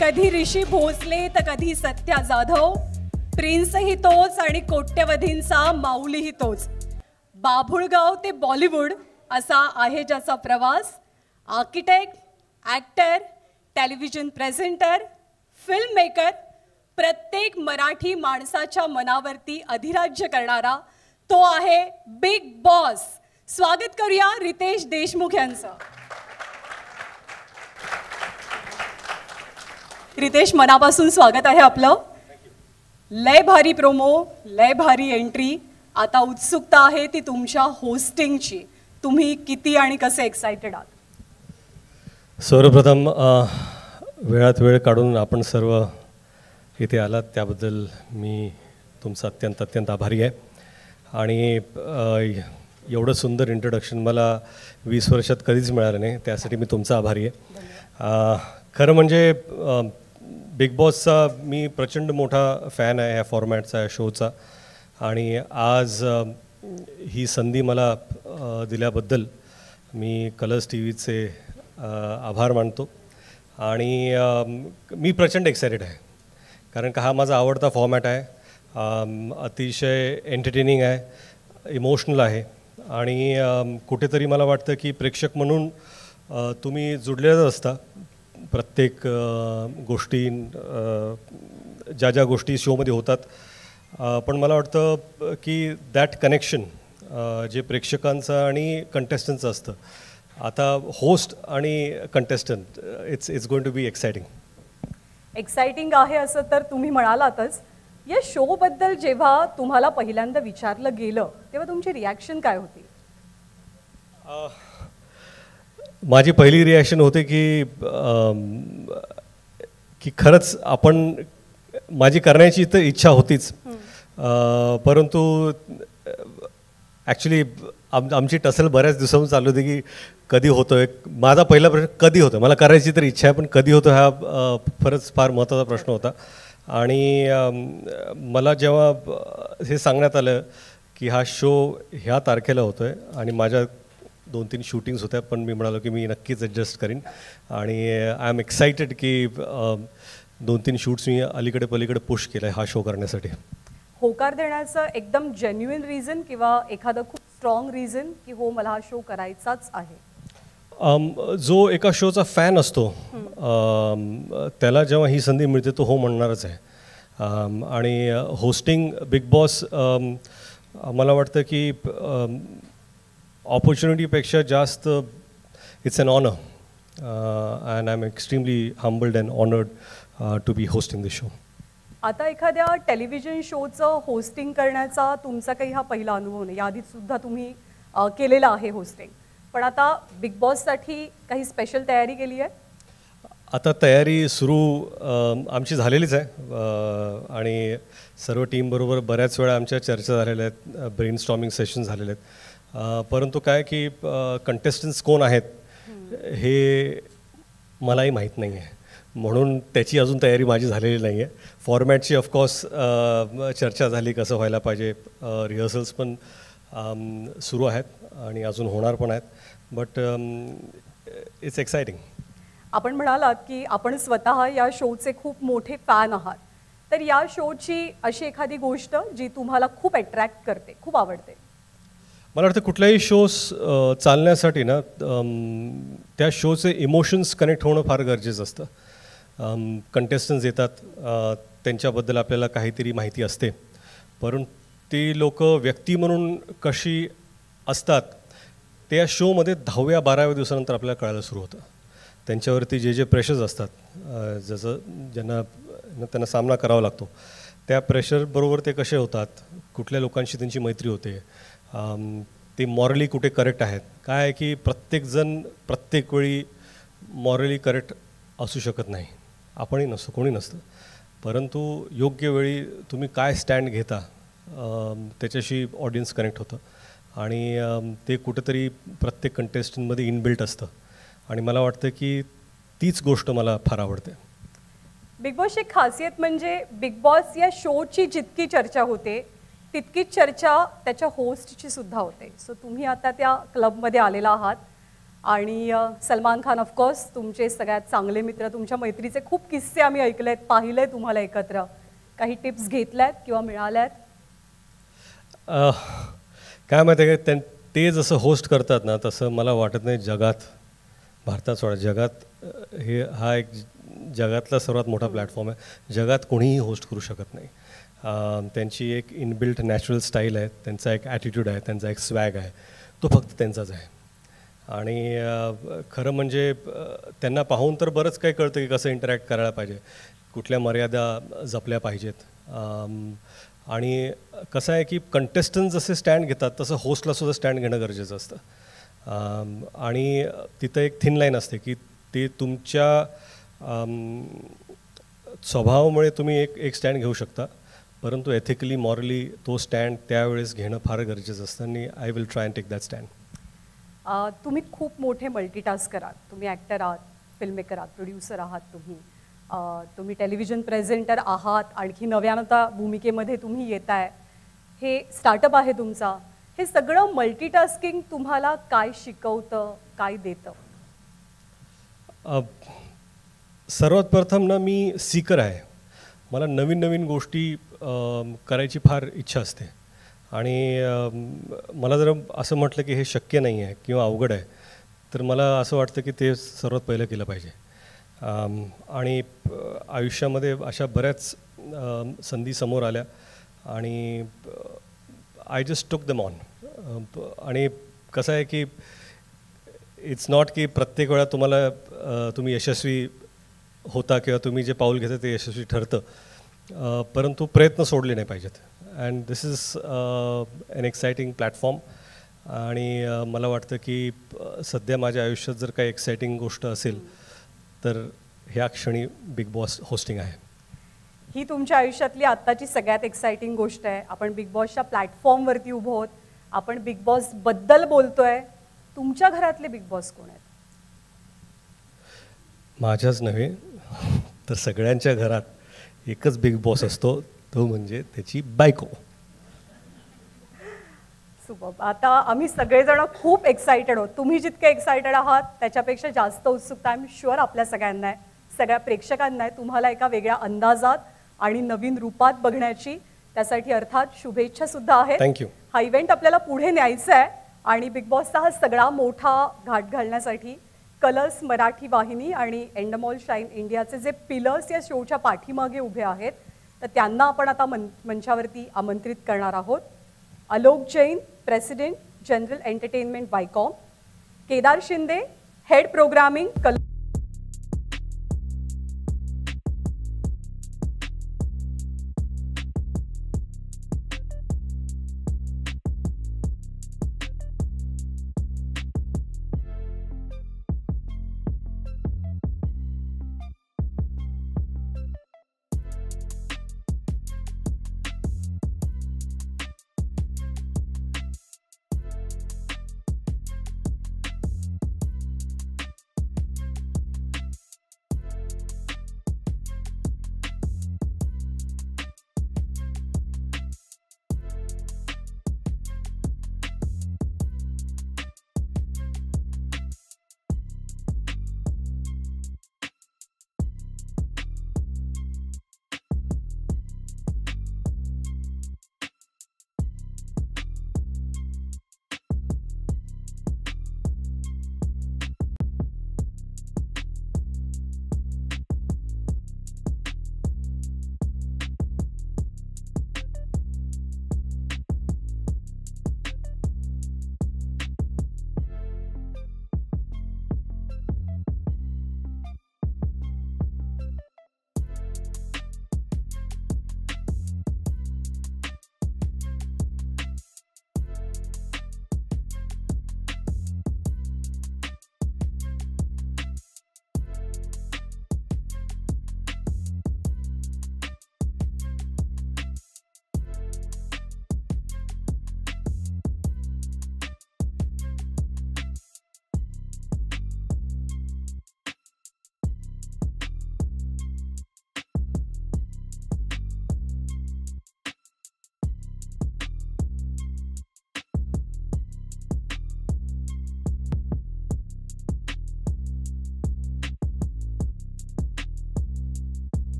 कधी ऋषी भोसले तर कधी सत्या जाधव, प्रिन्सही तोच आणि कोट्यवधींचा माऊलीही तोच. बाभुळगाव ते बॉलिवूड असा आहे ज्याचा प्रवास. Architect, actor, television presenter, film maker, प्रत्येक मराठी माणसाच्या मनावरती अधिराज्य करणारा तो आहे बिग बॉस. स्वागत करूया रितेश देशमुख यांचं. रितेश, मनापासून स्वागत आहे आपलं. लय भारी प्रोमो, लय भारी एंट्री. आता उत्सुकता आहे ती तुमच्या होस्टिंगची. तुम्ही किती आणि कसे एक्साइटेड आहात? सर्वप्रथम वेळात वेळ काढून आपण सर्व इथे आलात त्याबद्दल मी तुमचा अत्यंत आभारी आहे. आणि एवढं सुंदर इंट्रोडक्शन मला 20 वर्षात कधीच मिळालं नाही, त्यासाठी मी तुमचा आभारी आहे. खरं म्हणजे बिग बॉसचा मी प्रचंड मोठा फॅन आहे, ह्या फॉर्मॅटचा, ह्या शोचा. आणि आज ही संधी मला दिल्याबद्दल मी कलर्स टीव्हीचे आभार मानतो. आणि मी प्रचंड एक्सायटेड आहे, कारण का हा माझा आवडता फॉर्मॅट आहे. अतिशय एंटरटेनिंग आहे, इमोशनल आहे. आणि कुठेतरी मला वाटतं की प्रेक्षक म्हणून तुम्ही जुडलेच असता. प्रत्येक गोष्टी ज्या गोष्टी शोमध्ये होतात, पण मला वाटतं की दॅट कनेक्शन जे प्रेक्षकांचं आणि कंटेस्टंटचं असतं. आता होस्ट आणि contestant it's going to be exciting आहे असं तर तुम्ही म्हणालातच. या शोबद्दल जेव्हा तुम्हाला पहिल्यांदा विचारलं गेलं तेव्हा तुमची रिॲक्शन काय होती? माझी पहिली रिॲक्शन होते की खरंच आपण, माझी करण्याची तर इच्छा होतीच, परंतु ॲक्च्युली आमची टसल बऱ्याच दिवसांपासून चालू होती की कधी होतो आहे. माझा पहिला प्रश्न कधी होतं. मला करायची तर इच्छा आहे, पण कधी होतं हा फार महत्त्वाचा प्रश्न होता. आणि मला जेव्हा हे सांगण्यात आलं की हा शो ह्या तारखेला होतो आहे आणि माझ्या 2-3 शूटिंग्स होत्या, पण मी म्हणालो की मी नक्कीच ॲडजस्ट करीन. आणि आय एम एक्सायटेड की 2-3 शूट्स मी अलीकडे पलीकडे पुश केलं आहे हा शो करण्यासाठी. होकार देण्याचं एकदम जेन्युइन रिझन किंवा एखादं खूप स्ट्रॉंग रिझन की हो मला हा शो करायचाच आहे? जो एका शोचा फॅन असतो त्याला जेव्हा ही संधी मिळते तो हो म्हणणारच आहे. आणि होस्टिंग बिग बॉस मला वाटतं की ऑपॉर्च्युनिटीपेक्षा जास्त it's an honour. And I am extremely humbled and honoured to be hosting this show. आता एखाद्या टेलिव्हिजन शोचं होस्टिंग करण्याचा तुमचा काही हा पहिला अनुभव नाही, याआधी सुद्धा तुम्ही केलेला आहे होस्टिंग, पण आता बिग बॉससाठी काही स्पेशल तयारी केली आहे? आता तयारी सुरू आमची झालेलीच आहे. आणि सर्व टीमबरोबर बऱ्याच वेळा आमच्या चर्चा झालेल्या आहेत, ब्रेनस्टॉर्मिंग सेशन झालेले आहेत. परंतु काय की कंटेस्टंट्स कोण आहेत हे मलाही माहीत नाही आहे, म्हणून त्याची अजून तयारी माझी झालेली नाही आहे. फॉर्मॅटची ऑफकोर्स चर्चा झाली कसं व्हायला पाहिजे, रिहर्सल्स पण सुरू आहेत आणि अजून होणार पण आहेत. But it's exciting. आपण म्हणालात की आपण स्वतः या शोचे खूप मोठे फॅन आहात, तर या शोची अशी एखादी गोष्ट जी तुम्हाला खूप अट्रॅक्ट करते, खूप आवडते? मला वाटतं कुठल्याही शोज चालण्यासाठी ना त्या शोचे इमोशन्स कनेक्ट होणं फार गरजेचं असतं. कंटेस्टंट्स येतात, त्यांच्याबद्दल आपल्याला काहीतरी माहिती असते, परंतु ती लोक व्यक्ती म्हणून कशी असतात ते या शोमध्ये 10व्या-12व्या दिवसानंतर आपल्याला कळायला सुरू होतं. त्यांच्यावरती जे प्रेशर्स असतात, जसं त्यांना सामना करावा लागतो, त्या प्रेशरबरोबर ते कसे होतात, कुठल्या लोकांशी त्यांची मैत्री होते, ते मॉरली कुठे करेक्ट आहेत. काय आहे की प्रत्येकजण प्रत्येक वेळी मॉरली करेक्ट असू शकत नाही, आपणही नसतो, कोणी नसतं. परंतु योग्य वेळी तुम्ही काय स्टँड घेता त्याच्याशी ऑडियन्स कनेक्ट होतं. आणि ते कुठेतरी प्रत्येक कंटेस्टंटमध्ये इनबिल्ट असतं. आणि मला वाटतं की तीच गोष्ट मला फार आवडते. बिग बॉसची खासियत म्हणजे बिग बॉस या शोची जितकी चर्चा होते तितकीच चर्चा त्याच्या होस्टची सुद्धा होते. सो तुम्ही आता त्या क्लबमध्ये आलेला आहात. आणि सलमान खान ऑफकोर्स तुमचे सगळ्यात चांगले मित्र. तुमच्या मैत्रीचे खूप किस्से आम्ही ऐकलेत, पाहिलेत तुम्हाला एकत्र. काही टिप्स घेतल्यात किंवा मिळाल्यात? काय माहिती आहे का, ते जसं होस्ट करतात ना तसं मला वाटत नाही जगात, भारतात सोडा, जगात हा एक जगातला सर्वात मोठा प्लॅटफॉर्म आहे. जगात कोणीही होस्ट करू शकत नाही. त्यांची एक इनबिल्ट नॅचरल स्टाईल आहे, त्यांचा एक ॲटिट्यूड आहे, त्यांचा एक स्वॅग आहे, तो फक्त त्यांचाच आहे. आणि खरं म्हणजे त्यांना पाहून तर बरंच काही कळतं की कसं इंटरॅक्ट करायला पाहिजे, कुठल्या मर्यादा जपल्या पाहिजेत. आणि कसं आहे की कंटेस्टंट जसे स्टँड घेतात तसं होस्टलासुद्धा स्टँड घेणं गरजेचं असतं. आणि तिथं एक थिन लाईन असते की ते तुमच्या स्वभावामुळे तुम्ही एक स्टँड घेऊ शकता, परंतु एथिकली मॉरली तो स्टँड त्यावेळेस घेणं फार गरजेचं असतं. आणि I will try and take that stand. तुम्ही खूप मोठे मल्टीटास्कर आहात. तुम्ही ॲक्टर आहात, फिल्ममेकर आहात, प्रोड्युसर आहात, तुम्ही टेलिव्हिजन प्रेझेंटर आहात, आणखी नव्यानं भूमिकेमध्ये तुम्ही येत आहे. हे स्टार्टअप आहे तुमचा. हे सगळं मल्टीटास्किंग तुम्हाला काय शिकवतं, काय देतं? सर्वात प्रथम ना, मी सीकर आहे. मला नवीन नवीन गोष्टी करायची फार इच्छा असते. आणि मला जर असं म्हटलं की हे शक्य नाही आहे किंवा अवघड आहे, तर मला असं वाटतं की ते सर्वात पहिलं केलं पाहिजे. आणि आयुष्यामध्ये अशा बऱ्याच संधी समोर आल्या आणि I just took them on. आणि कसं आहे की इट्स नॉट की प्रत्येक वेळा तुम्ही यशस्वी होता किंवा तुम्ही जे पाऊल घेता ते यशस्वी ठरतं, परंतु प्रयत्न सोडले नाही पाहिजेत. And this is an exciting platform. आणि मला वाटतं की सध्या माझ्या आयुष्यात जर काही एक्सायटिंग गोष्ट असेल तर ह्या क्षणी बिग बॉस होस्टिंग आहे. ही तुमच्या आयुष्यातली आत्ताची सगळ्यात एक्सायटिंग गोष्ट आहे. आपण बिग बॉसच्या प्लॅटफॉर्मवरती उभो आहोत, आपण बिग बॉसबद्दल बोलतोय. तुमच्या घरातले बिग बॉस कोण आहेत? माझ्याच नव्हे तर सगळ्यांच्या घरात एकच बिग बॉस असतो, तो म्हणजे त्याची बायको. सुपर. आता आम्ही सगळेजण खूप एक्सायटेड आहोत. तुम्ही जितके एक्सायटेड आहात त्याच्यापेक्षा जास्त उत्सुकता आय एम शुअर आपल्या सगळ्यांना आहे, सगळ्या प्रेक्षकांना आहे, तुम्हाला एका वेगळ्या अंदाजात आणि नवीन रूपात बघण्याची. त्यासाठी अर्थात शुभेच्छा सुद्धा आहेत. थँक्यू. हा इव्हेंट आपल्याला पुढे न्यायचा आहे आणि बिग बॉसचा हा सगळा मोठा घाट घालण्यासाठी कलर्स मराठी वाहिनी आणि एंडमॉल शाईन इंडियाचे जे पिलर्स या शोच्या पाठीमागे उभे आहेत, तर त्यांना आपण आता मंचावरती आमंत्रित करणार आहोत. Alok Jain, president general entertainment Viacom, Kedar Shinde, head programming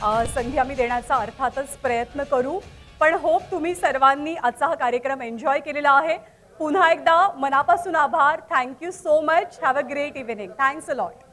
संधी आम्ही देण्याचा अर्थातच प्रयत्न करू. पण होप तुम्ही सर्वांनी आजचा हा कार्यक्रम एन्जॉय केलेला आहे. पुन्हा एकदा मनापासून आभार. Thank you so much. Have a great evening. Thanks a lot.